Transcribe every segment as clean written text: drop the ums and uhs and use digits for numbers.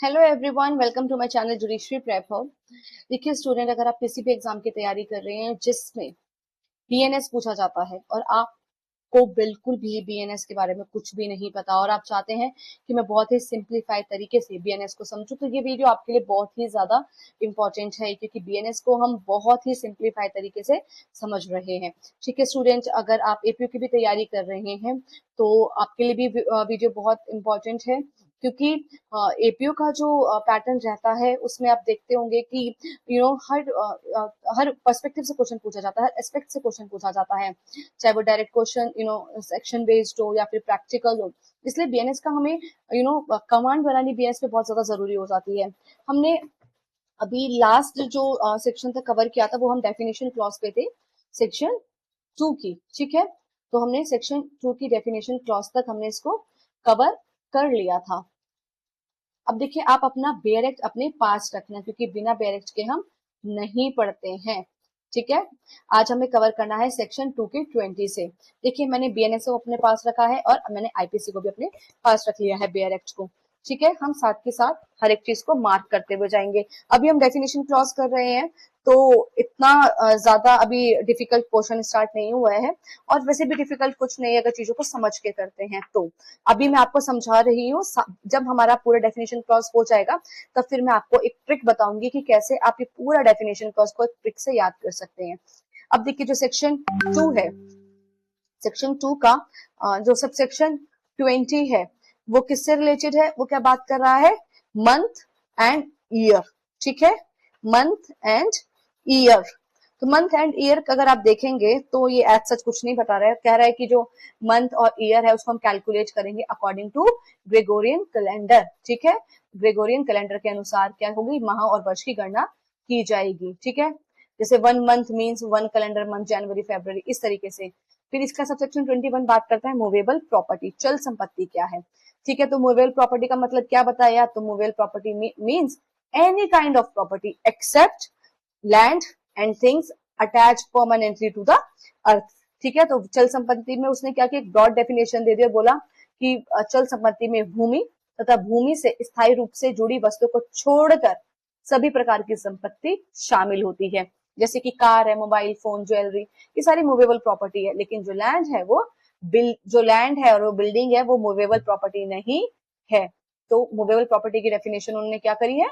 Hello everyone, welcome to my channel judiciary prep hub. देखिए student, अगर आप किसी भी एग्जाम की तैयारी कर रहे हैं जिसमें बीएनएस पूछा जाता है और आपको बिल्कुल भी बीएनएस के बारे में कुछ भी नहीं पता और आप चाहते हैं कि मैं बहुत ही सिंप्लीफाइड तरीके से बीएनएस को समझूं, तो ये वीडियो आपके लिए बहुत ही ज्यादा इंपॉर्टेंट है क्योंकि बीएनएस को हम बहुत ही सिंप्लीफाइड तरीके से समझ रहे हैं। ठीक है स्टूडेंट, अगर आप एपीयू की भी तैयारी कर रहे हैं तो आपके लिए भी वीडियो बहुत इंपॉर्टेंट है क्योंकि एपीयू का जो पैटर्न रहता है उसमें आप देखते होंगे कि हर पर्सपेक्टिव से क्वेश्चन पूछा जाता है, हर एस्पेक्ट से क्वेश्चन पूछा जाता है, चाहे वो डायरेक्ट क्वेश्चन सेक्शन बेस्ड हो या फिर प्रैक्टिकल हो। इसलिए बीएनएस का हमें कमांड बनानी बीएनएस पे बहुत ज्यादा जरूरी हो जाती है। हमने अभी लास्ट जो सेक्शन तक कवर किया था वो हम डेफिनेशन क्लॉज पे थे, सेक्शन 2 की। ठीक है, तो हमने सेक्शन 2 की डेफिनेशन क्लॉज तक हमने इसको कवर कर लिया था। अब देखिए, आप अपना बेयर एक्ट अपने पास रखना क्योंकि बिना बेयर एक्ट के हम नहीं पढ़ते हैं। ठीक है, आज हमें कवर करना है सेक्शन 2 के 20 से। देखिए, मैंने बीएनएस को अपने पास रखा है और मैंने आईपीसी को भी अपने पास रख लिया है, बेयर एक्ट को। ठीक है, हम साथ के साथ हर एक चीज को मार्क करते हुए जाएंगे। अभी हम डेफिनेशन क्लॉज कर रहे हैं तो इतना ज्यादा अभी डिफिकल्ट पोर्शन स्टार्ट नहीं हुआ है और वैसे भी डिफिकल्ट कुछ नहीं है अगर चीजों को समझ के करते हैं तो। अभी मैं आपको समझा रही हूँ, जब हमारा पूरा डेफिनेशन क्लॉज हो जाएगा तब फिर मैं आपको एक ट्रिक बताऊंगी कि कैसे आप ये पूरा डेफिनेशन क्लॉज को एक ट्रिक से याद कर सकते हैं। अब देखिए, जो सेक्शन 2 है, सेक्शन 2 का जो सब सेक्शन 20 है वो किससे रिलेटेड है, वो क्या बात कर रहा है, मंथ एंड ईयर। ठीक है, मंथ एंड ईयर। तो मंथ एंड ईयर अगर आप देखेंगे तो ये एज सच कुछ नहीं बता रहा है, कह रहा है कि जो मंथ और ईयर है उसको हम कैलकुलेट करेंगे अकॉर्डिंग टू ग्रेगोरियन कैलेंडर। ठीक है, ग्रेगोरियन कैलेंडर के अनुसार क्या होगी, माह और वर्ष की गणना की जाएगी। ठीक है, जैसे 1 मंथ मीन्स 1 कैलेंडर मंथ, जनवरी फरवरी, इस तरीके से। फिर इसका सबसेक्शन 21 बात करता है मूवेबल प्रॉपर्टी, चल संपत्ति क्या है। ठीक है, तो मूवेबल प्रॉपर्टी का मतलब क्या बताया, तो movable property means any kind of property except land and things attach permanently to the earth. ठीक है, तो चल संपत्ति में उसने क्या किया, एक ब्रॉड डेफिनेशन दे दिया, बोला कि चल संपत्ति में भूमि तथा भूमि से स्थायी रूप से जुड़ी वस्तु को छोड़कर सभी प्रकार की संपत्ति शामिल होती है, जैसे कि कार है, मोबाइल फोन, ज्वेलरी, ये सारी मूवेबल प्रॉपर्टी है। लेकिन जो लैंड है वो जो लैंड है और वो बिल्डिंग है वो मूवेबल प्रॉपर्टी नहीं है। तो मूवेबल प्रॉपर्टी की डेफिनेशन उन्होंने क्या करी है,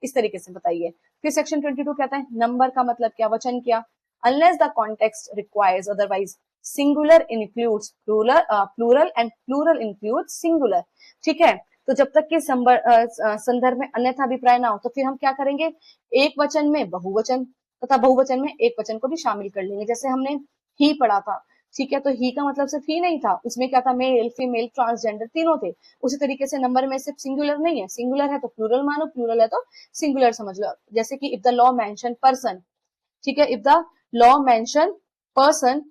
इस तरीके से बताई है। फिर सेक्शन 22 कहता है नंबर का मतलब क्या, वचन क्या, unless the context requires otherwise singular includes plural, plural and plural includes singular. ठीक है, तो जब तक के संदर्भ में अन्यथा अभिप्राय ना हो तो फिर हम क्या करेंगे, एक वचन में बहुवचन तथा बहुवचन में एक वचन को भी शामिल कर लेंगे। जैसे हमने ही पढ़ा था, ठीक है, तो ही का मतलब सिर्फ ही नहीं था, उसमें क्या था, मेल फीमेल ट्रांसजेंडर तीनों थे। उसी तरीके से नंबर में सिर्फ सिंगुलर नहीं है, सिंगुलर है तो प्लूरल मानो, प्लूरल है तो सिंगुलर समझ लो। जैसे कि if the law mention person, ठीक है, if the law mention person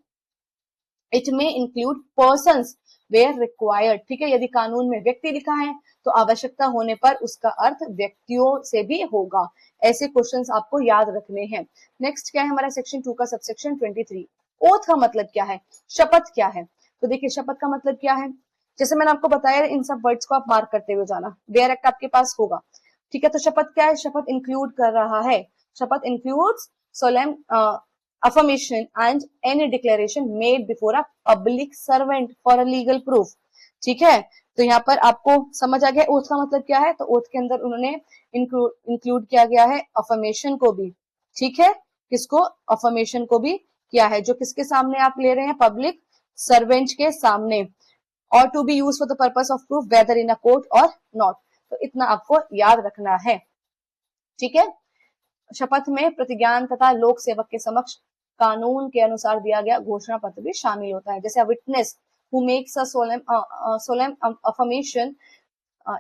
it में इंक्लूड पर्सन्स वेयर रिक्वायर्ड। ठीक है, यदि कानून में व्यक्ति लिखा है तो आवश्यकता होने पर उसका अर्थ व्यक्तियों से भी होगा। ऐसे क्वेश्चंस आपको याद रखने हैं। नेक्स्ट क्या है हमारा सेक्शन 2 का सबसेक्शन 23, ओथ का मतलब क्या है, शपथ क्या है। तो देखिए, शपथ का मतलब क्या है, जैसे मैंने आपको बताया, इन सब वर्ड्स को आप मार्क करते हुए जाना, बेयर एक्ट आपके पास होगा। ठीक है, तो शपथ क्या है, शपथ इंक्लूड कर रहा है, शपथ includes solemn affirmation and any declaration made before a public servant for a legal proof। ठीक है, तो यहाँ पर आपको समझ आ गया ओथ का मतलब क्या है। तो ओथ के अंदर उन्होंने इंक्लूड किया गया है अफर्मेशन को भी। ठीक है, किसको, अफर्मेशन को भी किया है, जो किसके सामने आप ले रहे हैं, पब्लिक सर्वेंट के सामने। और to be use for the purpose of proof whether in a court or not. तो इतना आपको याद रखना है। ठीक है, शपथ में प्रतिज्ञान तथा लोक सेवक के समक्ष कानून के अनुसार दिया गया घोषणा पत्र भी शामिल होता है। जैसे witness who makes a solemn affirmation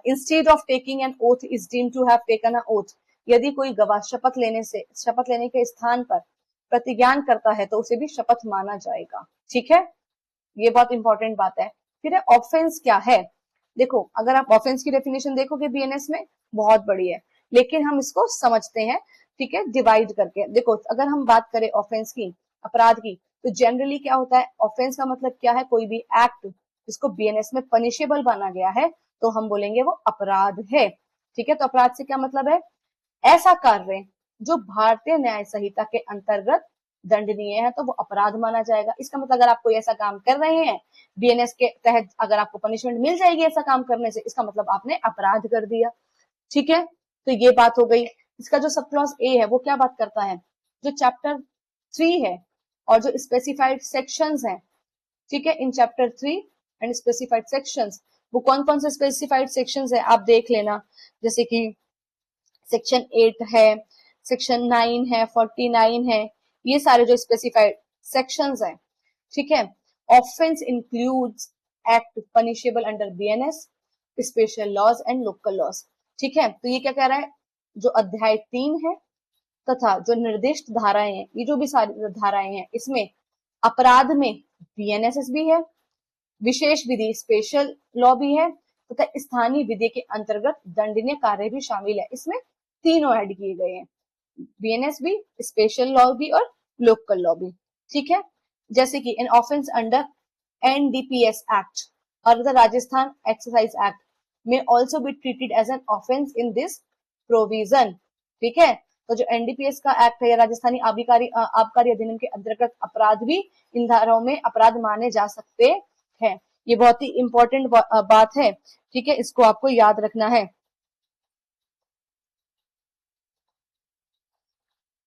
instead of taking an oath is deemed to have taken a oath. यदि कोई गवाह शपथ लेने के स्थान पर प्रतिज्ञान करता है तो उसे भी शपथ माना जाएगा। ठीक है, ये बहुत इंपॉर्टेंट बात है। फिर है ऑफेंस क्या है। देखो, अगर आप ऑफेंस की डेफिनेशन देखोगे बीएनएस में बहुत बड़ी है, लेकिन हम इसको समझते हैं, ठीक है, डिवाइड करके। देखो, अगर हम बात करें ऑफेंस की, अपराध की, तो जनरली क्या होता है, ऑफेंस का मतलब क्या है, कोई भी एक्ट जिसको बीएनएस में पनिशेबल माना गया है तो हम बोलेंगे वो अपराध है। ठीक है, तो अपराध से क्या मतलब है, ऐसा कार्य जो भारतीय न्याय संहिता के अंतर्गत दंडनीय है तो वो अपराध माना जाएगा। इसका मतलब अगर आप कोई ऐसा काम कर रहे हैं बीएनएस के तहत, अगर आपको पनिशमेंट मिल जाएगी ऐसा काम करने से, इसका मतलब आपने अपराध कर दिया। ठीक है, तो ये बात हो गई। इसका जो सब क्लॉज ए है वो क्या बात करता है, जो चैप्टर 3 है और जो स्पेसिफाइड सेक्शंस हैं, ठीक है, in chapter 3 and specified sections, वो कौन कौन से स्पेसिफाइड सेक्शंस है आप देख लेना, जैसे कि सेक्शन 8 है, सेक्शन 9 है, 49 है, ये सारे जो स्पेसिफाइड सेक्शंस हैं, ठीक है। Offence includes act punishable under BNS, special laws and local laws, ठीक है। तो ये क्या कह रहा है, जो अध्याय 3 है तथा जो निर्दिष्ट धाराएं हैं, ये जो भी सारी धाराएं हैं, इसमें अपराध में बीएनएसएस भी है, विशेष विधि स्पेशल लॉ भी है तथा स्थानीय विधि के अंतर्गत दंडनीय कार्य भी शामिल है। इसमें तीनों ऐड किए गए हैं, बीएनएस भी, स्पेशल लॉ भी और लोकल लॉ भी, ठीक है। जैसे कि an offence under NDPS act और द राजस्थान एक्सरसाइज एक्ट में also be treated as an offence in this provision, ठीक है। तो जो एनडीपीएस का एक्ट है या राजस्थानी आबकारी अधिनियम के अंतर्गत अपराध भी इन धाराओं में अपराध माने जा सकते हैं। ये बहुत ही इंपॉर्टेंट बात है, ठीक है, इसको आपको याद रखना है।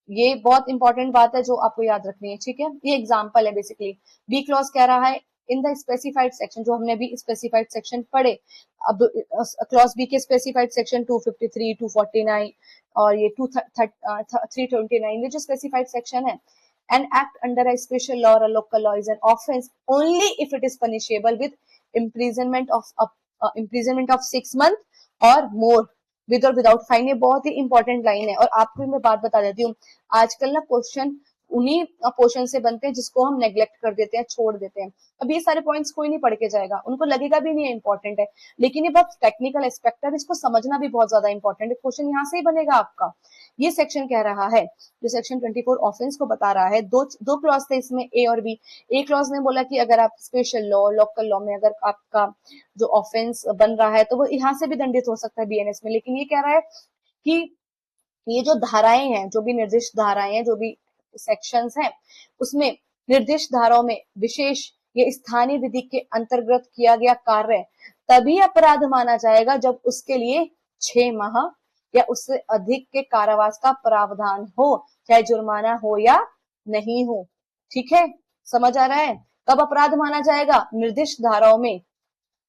ये बहुत इंपॉर्टेंट बात है जो आपको याद रखनी है, ठीक है। ये एग्जांपल है बेसिकली। बी क्लॉज कह रहा है इन द स्पेसिफाइड सेक्शन, जो हमने भी स्पेसिफाइड सेक्शन पढ़े, अब क्लॉज बी के स्पेसिफाइड सेक्शन 253, 249 और ये 329, ये जो स्पेसिफाइड सेक्शन है, an act under a special law और local law is an offence only if it is punishable with imprisonment of 6 month और मोर विद और विदाउट फाइन। ये बहुत ही इंपॉर्टेंट लाइन है। और आपको मैं बात बता देती हूँ, आजकल ना क्वेश्चन उन्हीं पोर्शन से बनते हैं जिसको हम नेग्लेक्ट कर देते हैं, छोड़ देते हैं। अब ये सारे पॉइंट्स कोई नहीं पढ़ के जाएगा, उनको लगेगा भी नहीं है इंपॉर्टेंट है, लेकिन ये बहुत टेक्निकल एस्पेक्ट है, इसको समझना भी बहुत ज्यादा इंपॉर्टेंट है। क्वेश्चन यहाँ से ही बनेगा आपका। ये सेक्शन कह रहा है, जो सेक्शन 24 ऑफेंस को बता रहा है, दो क्लॉज थे इसमें, ए और बी। ए क्लॉज ने बोला कि अगर आप स्पेशल लॉ, लोकल लॉ में अगर आपका जो ऑफेंस बन रहा है तो वो यहाँ से भी दंडित हो सकता है बीएनएस में। लेकिन ये कह रहा है कि ये जो धाराएं हैं, जो भी निर्दिष्ट धाराएं हैं, जो भी सेक्शंस हैं, उसमें निर्दिष्ट धाराओं में विशेष ये स्थानीय विधि के अंतर्गत किया गया कार्य तभी अपराध माना जाएगा जब उसके लिए 6 माह या उससे अधिक के कारावास का प्रावधान हो, चाहे जुर्माना हो या नहीं हो, ठीक है। समझ आ रहा है, कब अपराध माना जाएगा, निर्दिष्ट धाराओं में,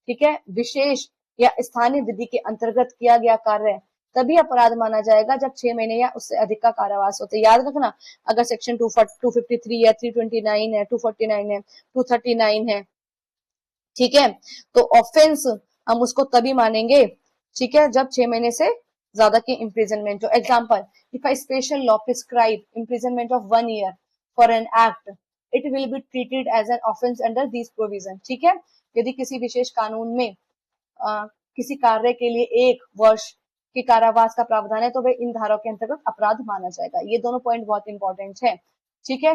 ठीक है, विशेष या स्थानीय विधि के अंतर्गत किया गया कार्य तभी अपराध माना जाएगा जब 6 महीने या उससे अधिक का कारावास हो। तो याद रखना, अगर सेक्शन 253 है, 329 है, 249 है, 239 है, ठीक है, तो ऑफेंस हम उसको तभी मानेंगे, ठीक है, जब 6 महीने से ज्यादा की इम्प्रिजनमेंट हो। Example, if a special law prescribe imprisonment of 1 year for an act, it will be treated as an offence under this provision, ठीक है। यदि किसी विशेष कानून में किसी कार्य के लिए 1 वर्ष के कारावास का प्रावधान है तो वह इन धाराओं के अंतर्गत अपराध माना जाएगा। ये दोनों पॉइंट बहुत इंपॉर्टेंट है, ठीक है।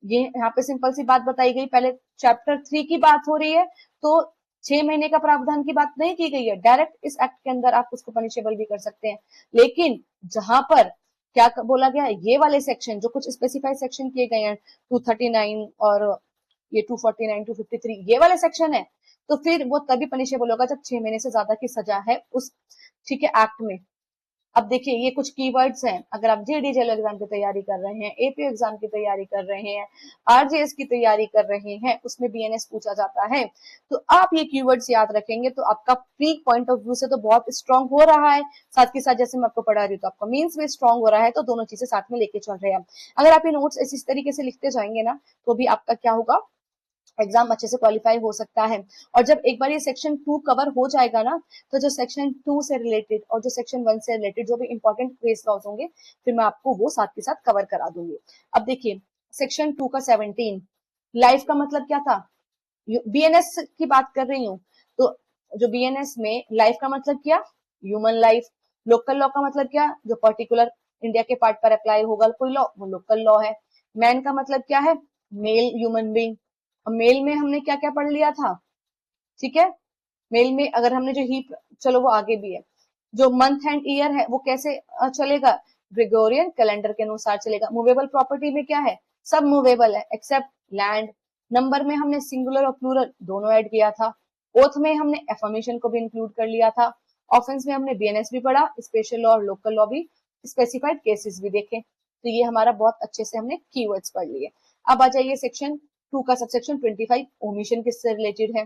ये यहाँ पे सिंपल सी बात बताई गई। पहले चैप्टर 3 की बात हो रही है तो 6 महीने का प्रावधान की बात नहीं की गई है, डायरेक्ट इस एक्ट के अंदर आप उसको पनिशेबल भी कर सकते हैं। लेकिन जहां पर क्या बोला गया है, ये वाले सेक्शन जो कुछ स्पेसिफाइड सेक्शन किए गए हैं, 239 और ये 249, 253, ये वाले सेक्शन है, तो फिर वो तभी पनिशेबल होगा जब 6 महीने से ज्यादा की सजा है उस, ठीक है, एक्ट में। अब देखिए ये कुछ कीवर्ड्स हैं, अगर आप जेडीजेल एग्जाम की तैयारी कर रहे हैं, एपीओ एग्जाम की तैयारी कर रहे हैं, आरजेएस की तैयारी कर रहे हैं, उसमें बीएनएस पूछा जाता है, तो आप ये कीवर्ड्स याद रखेंगे तो आपका प्री पॉइंट ऑफ व्यू से तो बहुत स्ट्रांग हो रहा है। साथ के साथ जैसे मैं आपको पढ़ा रही हूँ तो आपका मीन्स भी स्ट्रांग हो रहा है, तो दोनों चीजें साथ में लेके चल रहे हैं। अगर आप ये नोट्स इस तरीके से लिखते जाएंगे ना तो भी आपका क्या होगा, एग्जाम अच्छे से क्वालिफाई हो सकता है। और जब एक बार ये सेक्शन 2 कवर हो जाएगा ना, तो जो सेक्शन 2 से रिलेटेड और जो सेक्शन 1 से रिलेटेड जो भी इंपॉर्टेंट केस लॉज होंगे, फिर मैं आपको वो साथ के साथ कवर करा दूंगी। अब देखिए सेक्शन 2 का 17, लाइफ का मतलब क्या था, बीएनएस की बात कर रही हूँ, तो जो बीएनएस में लाइफ का मतलब क्या, ह्यूमन लाइफ। लोकल लॉ का मतलब क्या, जो पर्टिकुलर इंडिया के पार्ट पर अप्लाई होगा कोई लॉ, वो लोकल लॉ है। मैन का मतलब क्या है, मेल ह्यूमन बींग। मेल में हमने क्या क्या पढ़ लिया था, ठीक है, मेल में अगर हमने जो ही, चलो वो आगे भी है, जो मंथ एंड ईयर है वो कैसे चलेगा, ग्रेगोरियन कैलेंडर के अनुसार चलेगा। मूवेबल प्रॉपर्टी में क्या है, सब मूवेबल है एक्सेप्ट लैंड। नंबर में हमने सिंगुलर और प्लूरल दोनों ऐड किया था। ओथ में हमने एफर्मेशन को भी इंक्लूड कर लिया था। ऑफेंस में हमने बीएनएस भी पढ़ा, स्पेशल लॉ और लोकल लॉ भी, स्पेसिफाइड केसेस भी देखे। तो ये हमारा बहुत अच्छे से हमने कीवर्ड्स पढ़ लिए। अब आ जाइए सेक्शन 2 का सबसेक्शन 25, ओमिशन किससे रिलेटेड है।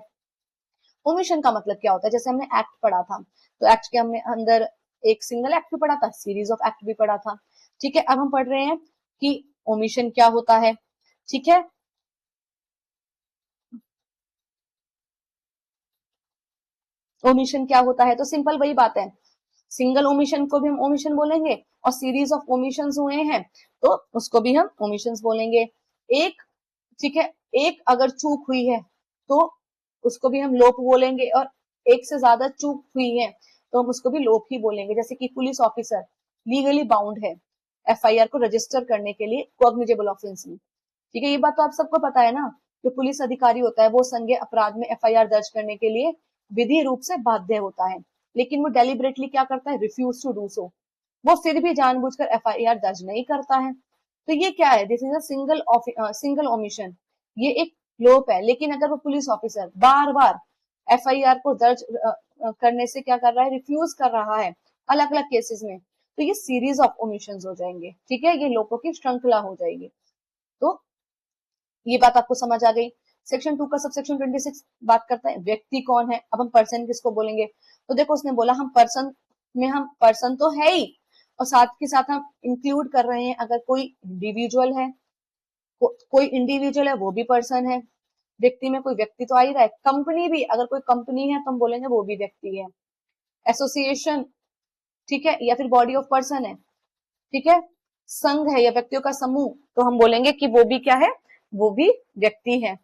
ओमिशन का मतलब क्या होता है, जैसे हमने एक्ट पढ़ा था, तो एक्ट के हमने अंदर एक सिंगल एक्ट भी पढ़ा था, सीरीज ऑफ एक्ट भी पढ़ा था। ठीक है, अब हम पढ़ रहे हैं कि ओमिशन क्या होता है। ठीक है, ओमिशन क्या होता है, तो सिंपल वही बात है, सिंगल ओमिशन को भी हम ओमिशन बोलेंगे और सीरीज ऑफ ओमिशंस हुए हैं तो उसको भी हम ओमिशंस बोलेंगे। एक, ठीक है, एक अगर चूक हुई है तो उसको भी हम लोप बोलेंगे, और एक से ज्यादा चूक हुई है तो हम उसको भी लोप ही बोलेंगे। जैसे कि पुलिस ऑफिसर लीगली बाउंड है एफआईआर को रजिस्टर करने के लिए कॉग्निजेबल ऑफेंस में। ठीक है, ये बात तो आप सबको पता है ना, जो पुलिस अधिकारी होता है वो संज्ञेय अपराध में एफआईआर दर्ज करने के लिए विधि रूप से बाध्य होता है, लेकिन वो डेलिबरेटली क्या करता है, रिफ्यूज टू डू सो, वो फिर भी जानबूझकर एफआईआर दर्ज नहीं करता है। तो ये क्या है, this is a single omission, ये एक लोप है। लेकिन अगर वो पुलिस ऑफिसर बार बार एफआईआर को दर्ज करने से क्या कर रहा है, रिफ्यूज कर रहा है अलग अलग केसेस में, तो ये सीरीज ऑफ ओमिशन हो जाएंगे। ठीक है, ये लोपों की श्रृंखला हो जाएगी। तो ये बात आपको समझ आ गई। सेक्शन 2 का सबसेक्शन 26 बात करता है व्यक्ति कौन है। अब हम पर्सन किसको बोलेंगे, तो देखो उसने बोला हम पर्सन में, हम पर्सन तो है ही और साथ के साथ हम इंक्लूड कर रहे हैं अगर कोई इंडिविजुअल है, कोई इंडिविजुअल है वो भी पर्सन है। व्यक्ति में कोई व्यक्ति तो आ ही रहा है, कंपनी भी, अगर कोई कंपनी है तो हम बोलेंगे वो भी व्यक्ति है। एसोसिएशन, ठीक है, या फिर बॉडी ऑफ पर्सन है, ठीक है, संघ है या व्यक्तियों का समूह, तो हम बोलेंगे कि वो भी क्या है, वो भी व्यक्ति है,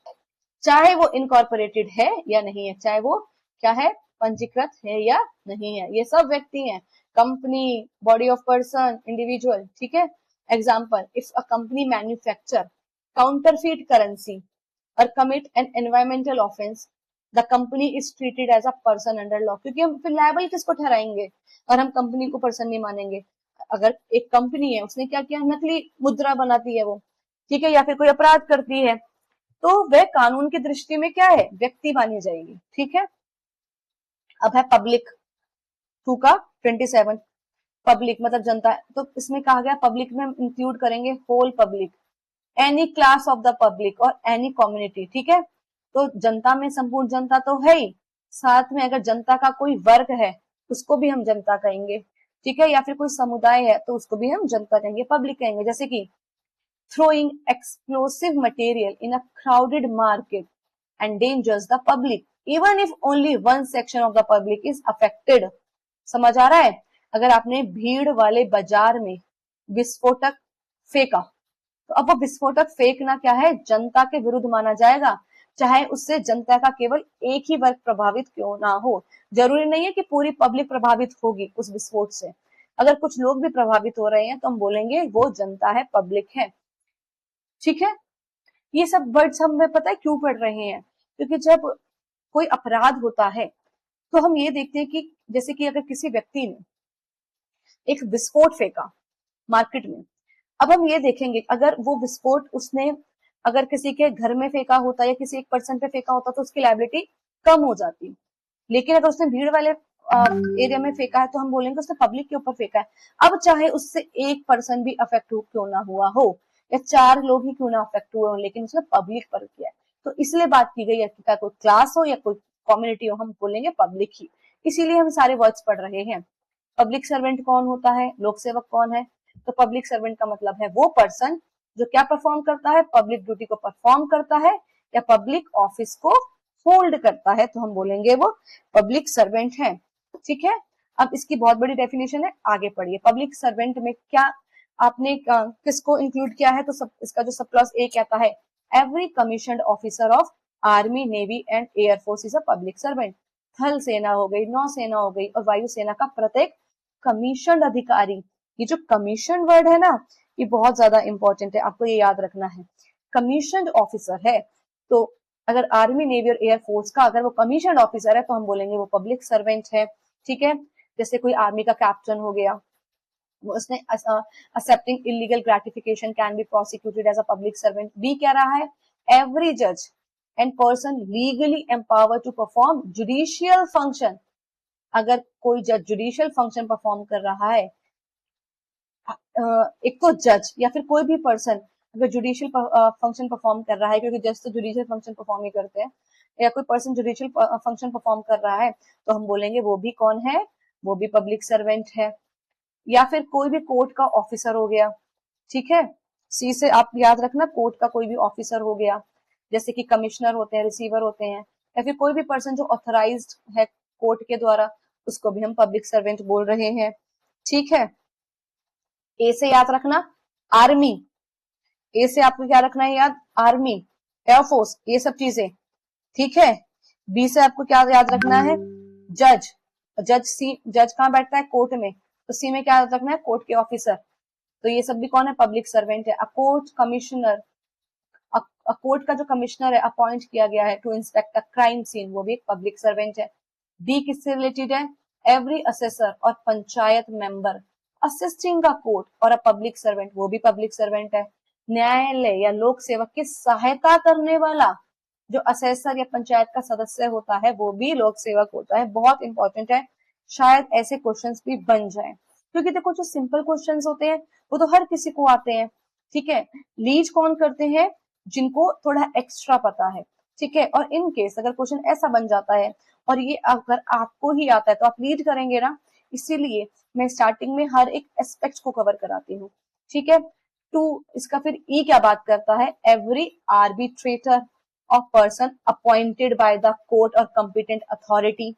चाहे वो इनकॉर्पोरेटेड है या नहीं है, चाहे वो क्या है, पंजीकृत है या नहीं है, ये सब व्यक्ति हैं। Company, body of person, individual. ठीक है, example, if a company manufacture counterfeit currency और commit an environmental offence, the company is treated as a person under law. क्योंकि हम फिर लायबल किसको ठहराएंगे और हम कंपनी को पर्सन नहीं मानेंगे। अगर एक कंपनी है उसने क्या किया, नकली मुद्रा बनाती है वो, ठीक है, या फिर कोई अपराध करती है, तो वह कानून की दृष्टि में क्या है, व्यक्ति मानी जाएगी। ठीक है, अब है पब्लिक 2 का 27, पब्लिक मतलब जनता, तो इसमें कहा गया पब्लिक में हम इंक्लूड करेंगे whole public, any class of the public or any community. ठीक है, तो जनता में संपूर्ण जनता तो है ही, साथ में अगर जनता का कोई वर्ग है उसको भी हम जनता कहेंगे। ठीक है, या फिर कोई समुदाय है तो उसको भी हम जनता कहेंगे, पब्लिक कहेंगे। जैसे कि throwing explosive material in a crowded market endangers the public even if only one section of the public is affected। समझ आ रहा है, अगर आपने भीड़ वाले बाजार में विस्फोटक फेंका तो अब वो विस्फोटक फेंकना क्या है, जनता के विरुद्ध माना जाएगा, चाहे उससे जनता का केवल एक ही वर्ग प्रभावित क्यों ना हो। जरूरी नहीं है कि पूरी पब्लिक प्रभावित होगी उस विस्फोट से, अगर कुछ लोग भी प्रभावित हो रहे हैं तो हम बोलेंगे वो जनता है, पब्लिक है। ठीक है, ये सब वर्ड्स हमें पता है क्यों पढ़ रहे हैं, क्योंकि जब कोई अपराध होता है तो हम ये देखते हैं कि जैसे कि अगर किसी व्यक्ति ने एक विस्फोट फेंका मार्केट में, अब हम ये देखेंगे अगर वो विस्फोट उसने अगर किसी के घर में फेंका होता या किसी एक पर्सन पे फेंका होता तो उसकी लायबिलिटी कम हो जाती, लेकिन अगर उसने भीड़ वाले एरिया में फेंका है तो हम बोलेंगे उसने पब्लिक के ऊपर फेंका है। अब चाहे उससे एक पर्सन भी अफेक्ट हो क्यों ना हुआ हो या 4 लोग ही क्यों ना अफेक्ट हुए हो, लेकिन उसने पब्लिक पर किया है, तो इसलिए बात की गई है कि कोई क्लास हो या कोई कम्युनिटी हो, हम बोलेंगे पब्लिक ही। इसीलिए हम सारे वर्ड्स पढ़ रहे हैं। पब्लिक सर्वेंट कौन होता है, लोक सेवक कौन है, तो पब्लिक सर्वेंट का मतलब है वो पर्सन जो क्या परफॉर्म करता है, पब्लिक ड्यूटी को परफॉर्म करता है या पब्लिक ऑफिस को होल्ड करता है, तो हम बोलेंगे वो पब्लिक सर्वेंट है। ठीक है, अब इसकी बहुत बड़ी डेफिनेशन है, आगे पढ़िए। पब्लिक सर्वेंट में क्या आपने किसको इंक्लूड किया है, तो इसका जो सब क्लॉज ए कहता है every commissioned officer of army, navy and air force is a public servant. थल सेना हो गई, नौसेना हो गई और वायुसेना का प्रत्येक कमीशन अधिकारी, ये जो कमीशन वर्ड है ना, ये बहुत ज्यादा इंपॉर्टेंट है, आपको ये याद रखना है। कमीशन ऑफिसर है तो अगर आर्मी, नेवी और एयरफोर्स का अगर वो कमीशन ऑफिसर है तो हम बोलेंगे वो पब्लिक सर्वेंट है। ठीक है, जैसे कोई आर्मी का कैप्टन हो गया, उसने accepting illegal gratification can be prosecuted as a public servant. B क्या रहा है, every judge and person legally empowered to perform judicial function. अगर कोई जज जुडिशियल फंक्शन परफॉर्म कर रहा है, एक तो जज या फिर कोई भी पर्सन अगर जुडिशियल फंक्शन परफॉर्म कर रहा है, क्योंकि जज तो जुडिशियल फंक्शन परफॉर्म ही करते हैं, या कोई पर्सन जुडिशियल फंक्शन परफॉर्म कर रहा है, तो हम बोलेंगे वो भी कौन है, वो भी पब्लिक सर्वेंट है। या फिर कोई भी कोर्ट का ऑफिसर हो गया, ठीक है, सी से आप याद रखना, कोर्ट का कोई भी ऑफिसर हो गया, जैसे कि कमिश्नर होते हैं, रिसीवर होते हैं, या फिर कोई भी पर्सन जो ऑथराइज्ड है कोर्ट के द्वारा, उसको भी हम पब्लिक सर्वेंट बोल रहे हैं। ठीक है, ए से याद रखना आर्मी, ए से आपको क्या रखना है याद, आर्मी, एयरफोर्स, ये सब चीजें। ठीक है, बी से आपको क्या याद रखना है, जज, जज सी, जज कहाँ बैठता है, कोर्ट में, तो सी में क्या याद रखना है, कोर्ट के ऑफिसर, तो ये सब भी कौन है, पब्लिक सर्वेंट है। अ कोर्ट कमिश्नर, कोर्ट का जो कमिश्नर है अपॉइंट किया गया है to inspect a crime scene, वो भी एक पब्लिक सर्वेंट है। डी किससे रिलेटेड है, every assessor or panchayat member assisting the court or a public servant, वो भी पब्लिक सर्वेंट है। न्यायालय या लोक सेवक की सहायता करने वाला जो असेसर या पंचायत का सदस्य होता है, वो भी लोक सेवक होता है। बहुत इंपॉर्टेंट है, शायद ऐसे क्वेश्चंस भी बन जाए, क्योंकि देखो जो सिंपल क्वेश्चंस होते हैं वो तो हर किसी को आते हैं। ठीक है, लीड कौन करते हैं, जिनको थोड़ा एक्स्ट्रा पता है। ठीक है, और इन केस अगर क्वेश्चन ऐसा बन जाता है और ये अगर आपको ही आता है तो आप लीड करेंगे ना, इसीलिए मैं स्टार्टिंग में हर एक एस्पेक्ट को कवर कराती हूँ। ठीक है, टू इसका फिर ई क्या बात करता है, every arbitrator of person appointed by the court और competent authority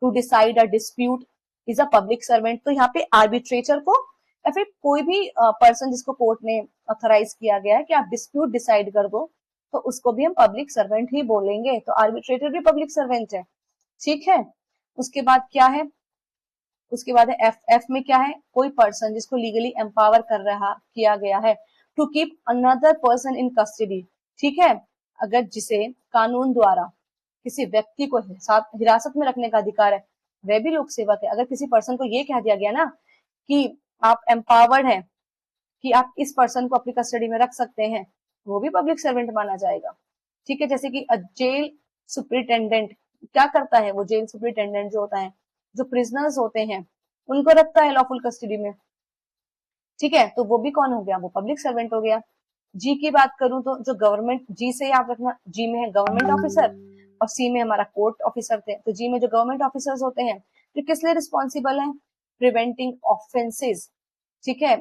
to decide a dispute is a public servant. तो यहाँ पे आर्बिट्रेटर को या फिर कोई भी पर्सन जिसको कोर्ट ने ऑथराइज किया गया है कि आप डिस्प्यूट डिसाइड कर दो, तो उसको भी हम पब्लिक सर्वेंट ही बोलेंगे। तो आर्बिट्रेटर भी पब्लिक सर्वेंट है। ठीक है, उसके बाद क्या है, उसके बाद है एफ, एफ में क्या है, कोई पर्सन जिसको लीगली एम्पावर कर रहा किया गया है to keep another person in custody. ठीक है, अगर जिसे कानून द्वारा किसी व्यक्ति को हिरासत में रखने का अधिकार है, वह भी लोक सेवक है। अगर किसी पर्सन को ये कह दिया गया ना कि आप एम्पावर्ड हैं कि आप इस पर्सन को अपनी कस्टडी में रख सकते हैं, वो भी पब्लिक सर्वेंट माना जाएगा। ठीक है, जैसे कि जेल सुप्रिटेंडेंट क्या करता है, वो जेल सुप्रिटेंडेंट जो होता है, जो प्रिजनर्स होते हैं उनको रखता है लॉफुल कस्टडी में। ठीक है, तो वो भी कौन हो गया, वो पब्लिक सर्वेंट हो गया। जी की बात करूं तो जो गवर्नमेंट, जी से याद रखना, जी में है गवर्नमेंट ऑफिसर और सी में हमारा कोर्ट ऑफिसर थे। तो जी में जो गवर्नमेंट ऑफिसर्स होते हैं तो किस लिए रिस्पॉन्सिबल है, प्रिवेंटिंग ऑफेंसेस। ठीक है,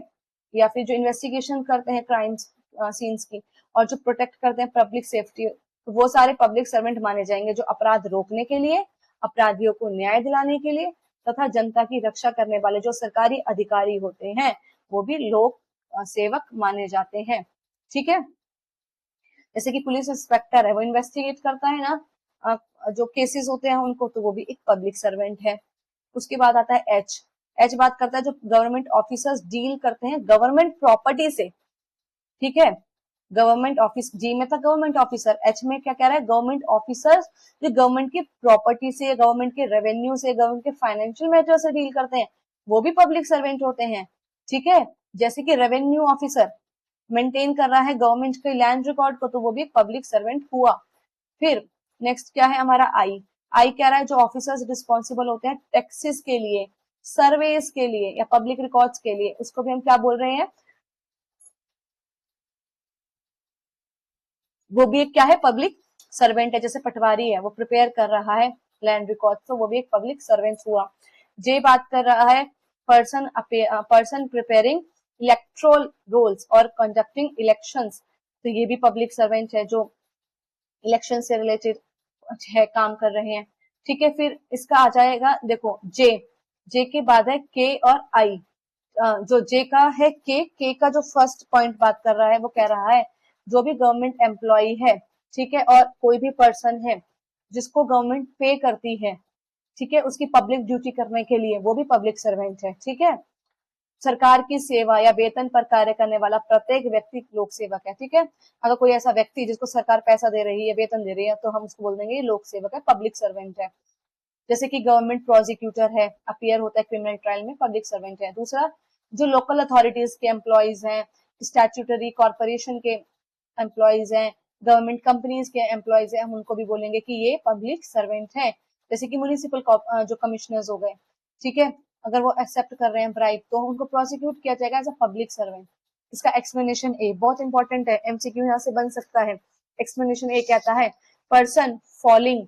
या फिर जो इन्वेस्टिगेशन करते हैं क्राइम्स सीन्स की, और जो प्रोटेक्ट करते हैं पब्लिक सेफ्टी, तो वो सारे पब्लिक सर्वेंट माने जाएंगे, जो अपराध रोकने के लिए, अपराधियों को न्याय दिलाने के लिए तथा जनता की रक्षा करने वाले जो सरकारी अधिकारी होते हैं, वो भी लोक सेवक माने जाते हैं। ठीक है, जैसे कि पुलिस इंस्पेक्टर है, वो इन्वेस्टिगेट करता है ना जो केसेस होते हैं उनको, तो वो भी एक पब्लिक सर्वेंट है। उसके बाद आता है एच, एच बात करता है जो गवर्नमेंट ऑफिसर्स डील करते हैं गवर्नमेंट प्रॉपर्टी से। ठीक है, गवर्नमेंट ऑफिस, जी में था गवर्नमेंट ऑफिसर, एच में क्या कह रहा है, गवर्नमेंट ऑफिसर्स जो गवर्नमेंट की प्रॉपर्टी से, गवर्नमेंट के रेवेन्यू से, गवर्नमेंट के फाइनेंशियल मैटर से डील करते हैं, वो भी पब्लिक सर्वेंट होते हैं। ठीक है, जैसे कि रेवेन्यू ऑफिसर मेंटेन कर रहा है गवर्नमेंट के लैंड रिकॉर्ड को, तो वो भी एक पब्लिक सर्वेंट हुआ। फिर नेक्स्ट क्या है हमारा आई, आई कह रहा है जो ऑफिसर्स रिस्पॉन्सिबल होते हैं टैक्सेस के लिए, सर्वेस के लिए या पब्लिक रिकॉर्ड्स के लिए, उसको भी हम क्या बोल रहे हैं, वो भी एक क्या है, पब्लिक सर्वेंट है। जैसे पटवारी है, वो प्रिपेयर कर रहा है लैंड रिकॉर्ड, तो वो भी एक पब्लिक सर्वेंट हुआ। जे बात कर रहा है पर्सन प्रिपेयरिंग इलेक्ट्रोल रोल्स और कंडक्टिंग इलेक्शंस, तो ये भी पब्लिक सर्वेंट है, जो इलेक्शन से रिलेटेड है, काम कर रहे हैं। ठीक है, फिर इसका आ जाएगा, देखो जे, जे के बाद है के और आई। जो जे का है के का जो फर्स्ट पॉइंट बात कर रहा है, वो कह रहा है जो भी गवर्नमेंट एम्प्लॉय है, ठीक है, और कोई भी पर्सन है जिसको गवर्नमेंट पे करती है, ठीक है, उसकी पब्लिक ड्यूटी करने के लिए, वो भी पब्लिक सर्वेंट है। ठीक है, सरकार की सेवा या वेतन पर कार्य करने वाला प्रत्येक व्यक्ति लोक सेवक है। ठीक है, अगर कोई ऐसा व्यक्ति जिसको सरकार पैसा दे रही है, वेतन दे रही है, तो हम उसको बोल देंगे लोक सेवक है, पब्लिक सर्वेंट है। जैसे कि गवर्नमेंट प्रोसिक्यूटर है, अपीयर होता है क्रिमिनल ट्रायल में, पब्लिक सर्वेंट है। दूसरा, जो लोकल अथॉरिटीज के एम्प्लॉयज हैं, स्टैट्यूटरी कॉर्पोरेशन के एम्प्लॉयज हैं, गवर्नमेंट कंपनीज के एम्प्लॉयज हैं, हम उनको भी बोलेंगे कि ये पब्लिक सर्वेंट हैं। जैसे कि म्युनिसिपल जो कमिश्नर्स हो गए, ठीक है, अगर वो एक्सेप्ट कर रहे हैं ब्राइब तो उनको प्रोसिक्यूट किया जाएगा एज अ पब्लिक सर्वेंट। इसका एक्सप्लेनेशन ए बहुत इंपॉर्टेंट है, एमसीक्यू यहाँ से बन सकता है। एक्सप्लेनेशन ए कहता है, person falling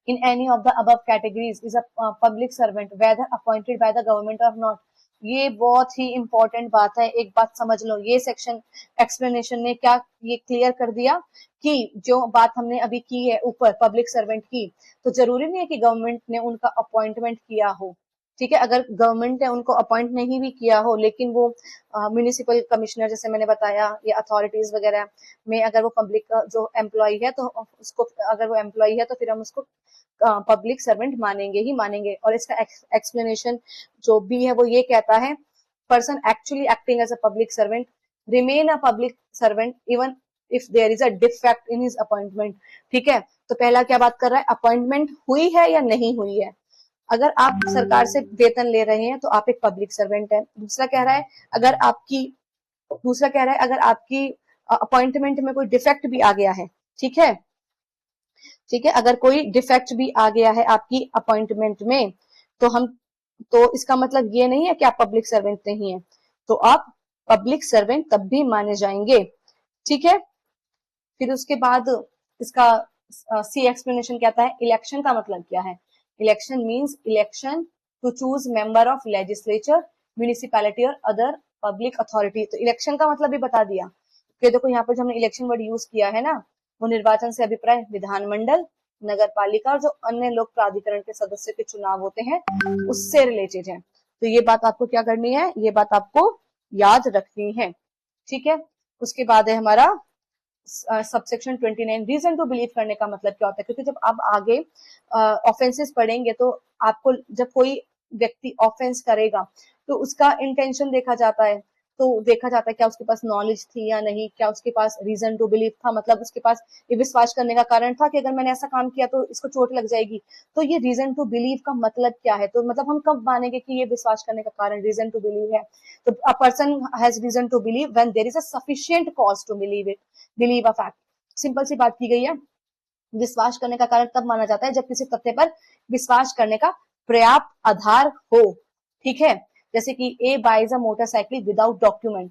in any of the above categories is a public servant whether appointed by the government or not। ये बहुत ही इंपॉर्टेंट बात है, एक बात समझ लो, ये सेक्शन एक्सप्लेनेशन ने क्या ये क्लियर कर दिया कि जो बात हमने अभी की है ऊपर पब्लिक सर्वेंट की, तो जरूरी नहीं है कि गवर्नमेंट ने उनका अपॉइंटमेंट किया हो, ठीक है। अगर गवर्नमेंट ने उनको अपॉइंट नहीं भी किया हो, लेकिन वो म्युनिसिपल कमिश्नर जैसे मैंने बताया या अथॉरिटीज वगैरह में अगर वो पब्लिक जो एम्प्लॉय है तो उसको, अगर वो एम्प्लॉय है तो फिर हम उसको पब्लिक सर्वेंट मानेंगे ही मानेंगे। और इसका एक्सप्लेनेशन जो भी है वो ये कहता है, person actually acting as a public servant remain a public servant even if there is a defect in his appointment. ठीक है, तो पहला क्या बात कर रहा है, अपॉइंटमेंट हुई है या नहीं हुई है। अगर आप सरकार से वेतन ले रहे हैं तो आप एक पब्लिक सर्वेंट है। दूसरा कह रहा है, अगर आपकी अपॉइंटमेंट में कोई डिफेक्ट भी आ गया है, ठीक है, ठीक है, अगर कोई डिफेक्ट भी आ गया है आपकी अपॉइंटमेंट में, तो इसका मतलब ये नहीं है कि आप पब्लिक सर्वेंट नहीं है, तो आप पब्लिक सर्वेंट तब भी माने जाएंगे। ठीक है, फिर उसके बाद इसका सी एक्सप्लेनेशन कहता है, इलेक्शन का मतलब क्या है। Election means election to choose member of legislature, municipality or other public authority. तो इलेक्शन का मतलब भी बता दिया कि देखो यहाँ पर जो हमने इलेक्शन वर्ड यूज किया है ना, वो निर्वाचन से अभिप्राय विधानमंडल, नगर पालिका और जो अन्य लोक प्राधिकरण के सदस्य के चुनाव होते हैं उससे रिलेटेड है। तो ये बात आपको क्या करनी है, ये बात आपको याद रखनी है। ठीक है, उसके बाद है हमारा सबसेक्शन 29, रीजन टू बिलीव करने का मतलब क्या होता है। क्योंकि जब आप आगे ऑफेंसेस पढ़ेंगे तो आपको जब कोई व्यक्ति ऑफेंस करेगा तो उसका इंटेंशन देखा जाता है, तो देखा जाता है क्या उसके पास नॉलेज थी या नहीं, क्या उसके पास रीजन टू बिलीव था, मतलब उसके पास ये विश्वास करने का कारण था कि अगर मैंने ऐसा काम किया तो इसको चोट लग जाएगी। तो ये रीजन टू बिलीव का मतलब क्या है, तो मतलब हम कब मानेंगे कि ये विश्वास करने का कारण रीजन टू बिलीव है। तो a person has reason to believe when there is a sufficient cause to believe a fact. Simple सी बात की गई है, विश्वास करने का कारण तब माना जाता है जब किसी तथ्य पर विश्वास करने का पर्याप्त आधार हो। ठीक है, जैसे कि a buys a motorcycle without document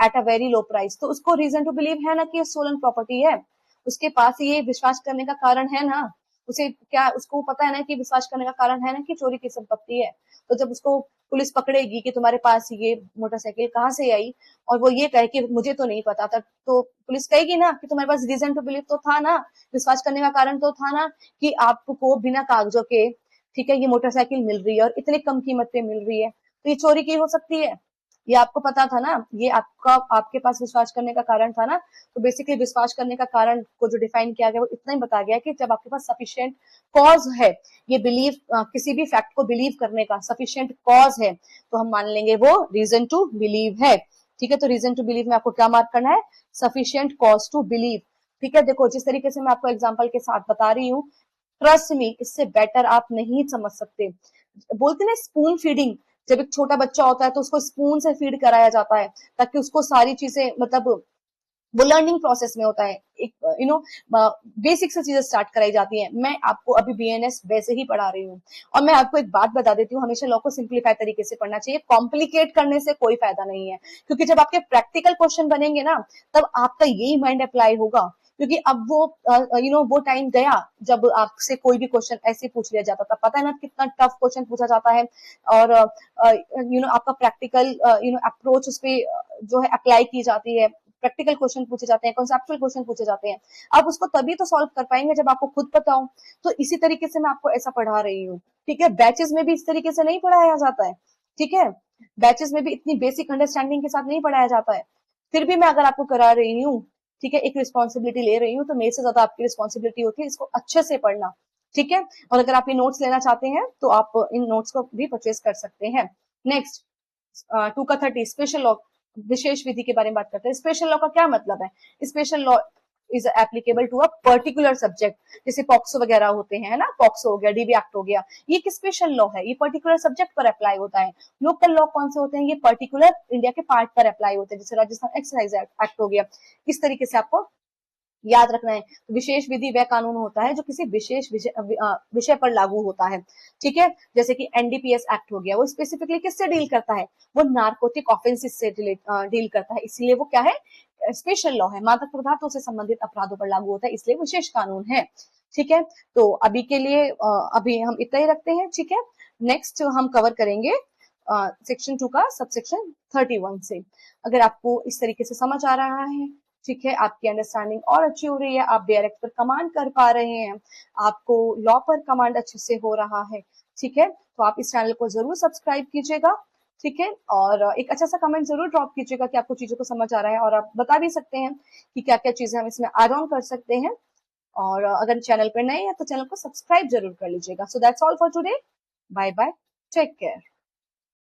at a very low price, तो उसको रीजन टू बिलीव है ना कि स्टोलन प्रॉपर्टी है, उसके पास ये विश्वास करने का कारण है ना, उसे क्या, उसको पता है ना कि विश्वास करने का कारण है ना कि चोरी की संपत्ति है। तो जब उसको पुलिस पकड़ेगी कि तुम्हारे पास ये मोटरसाइकिल कहाँ से आई, और वो ये कहे कि मुझे तो नहीं पता था, तो पुलिस कहेगी ना कि तुम्हारे पास रीजन टू बिलीव तो था ना, विश्वास करने का कारण तो था ना कि आपको बिना कागजों के, ठीक है, ये मोटरसाइकिल मिल रही है और इतने कम कीमत पे मिल रही है, तो ये चोरी की हो सकती है। ये आपको पता था ना, ये आपके पास विश्वास करने का कारण था ना। तो बेसिकली विश्वास करने का कारण को जो डिफाइन किया गया वो इतना ही बताया गया कि जब आपके पास सफिशिएंट कॉज है, ये किसी भी फैक्ट को बिलीव करने का सफिशिएंट कॉज है, तो हम मान लेंगे वो रीजन टू बिलीव है। ठीक है, तो रीजन टू बिलीव में आपको क्या मार्क करना है, सफिशिएंट कॉज टू बिलीव। ठीक है, देखो जिस तरीके से मैं आपको एग्जाम्पल के साथ बता रही हूँ, ट्रस्ट मी, इससे बेटर आप नहीं समझ सकते। बोलते ना स्पून फीडिंग, जब एक छोटा बच्चा होता है तो उसको स्पून से फीड कराया जाता है ताकि उसको सारी चीजें, मतलब वो लर्निंग प्रोसेस में होता है, एक बेसिक से चीजें स्टार्ट कराई जाती है। मैं आपको अभी बीएनएस वैसे ही पढ़ा रही हूँ, और मैं आपको एक बात बता देती हूँ, हमेशा लॉ को सिंप्लीफाई तरीके से पढ़ना चाहिए, कॉम्प्लिकेट करने से कोई फायदा नहीं है। क्योंकि जब आपके प्रैक्टिकल क्वेश्चन बनेंगे ना, तब आपका यही माइंड अप्लाई होगा। क्योंकि अब वो टाइम गया जब आपसे कोई भी क्वेश्चन ऐसे पूछ लिया जाता था, पता है ना कितना टफ क्वेश्चन पूछा जाता है, और आपका प्रैक्टिकल अप्रोच उस पर जो है अप्लाई की जाती है, प्रैक्टिकल क्वेश्चन पूछे जाते हैं, कॉन्सेप्चुअल क्वेश्चन पूछे जाते हैं। आप उसको तभी तो सॉल्व कर पाएंगे जब आपको खुद पता हो। तो इसी तरीके से मैं आपको ऐसा पढ़ा रही हूँ। ठीक है, बैचेस में भी इस तरीके से नहीं पढ़ाया जाता है। ठीक है, बैचेस में भी इतनी बेसिक अंडरस्टैंडिंग के साथ नहीं पढ़ाया जाता है। फिर भी मैं अगर आपको करा रही हूँ, ठीक है, एक रिस्पॉन्सिबिलिटी ले रही हूँ, तो मेरे से ज्यादा आपकी रिस्पॉन्सिबिलिटी होती है इसको अच्छे से पढ़ना। ठीक है, और अगर आप ये नोट्स लेना चाहते हैं तो आप इन नोट्स को भी परचेज कर सकते हैं। नेक्स्ट 2 का 30 स्पेशल लॉ, विशेष विधि के बारे में बात करते हैं। स्पेशल लॉ का क्या मतलब है, special law is applicable to a particular subject, जैसे पॉक्सो वगैरह होते हैं ना, पॉक्सो हो गया, डीबी एक्ट हो गया, ये एक स्पेशल लॉ है, ये पर्टिकुलर सब्जेक्ट पर अप्लाई होता है। लोकल लॉ कौन से होते हैं, ये पर्टिकुलर इंडिया के पार्ट पर अप्लाई होते हैं, जैसे राजस्थान एक्साइज एक्ट हो गया। इस तरीके से आपको याद रखना है। तो विशेष विधि वह कानून होता है जो किसी विशेष विषय पर लागू होता है, ठीक है। जैसे कि एनडीपीएस एक्ट हो गया, वो स्पेसिफिकली किससे डील करता है, वो नार्कोटिक ऑफेंसेस से डील करता है, इसलिए वो क्या है, स्पेशल लॉ है, मादक पदार्थों से संबंधित अपराधों पर लागू होता है, इसलिए विशेष कानून है, ठीक है। तो अभी के लिए अभी हम इतना ही रखते हैं, ठीक है। नेक्स्ट हम कवर करेंगे सेक्शन 2 का सबसेक्शन 31 से। अगर आपको इस तरीके से समझ आ रहा है, ठीक है, आपकी अंडरस्टैंडिंग और अच्छी हो रही है, आप बेयर एक्ट पर कमांड कर पा रहे हैं, आपको लॉ पर कमांड अच्छे से हो रहा है, ठीक है, तो आप इस चैनल को जरूर सब्सक्राइब कीजिएगा, ठीक है। और एक अच्छा सा कमेंट जरूर ड्रॉप कीजिएगा कि आपको चीजों को समझ आ रहा है, और आप बता भी सकते हैं कि क्या क्या चीजें हम इसमें ऐड ऑन कर सकते हैं। और अगर चैनल पर नए हैं तो चैनल को सब्सक्राइब जरूर कर लीजिएगा। So that's all for today, bye bye, take care.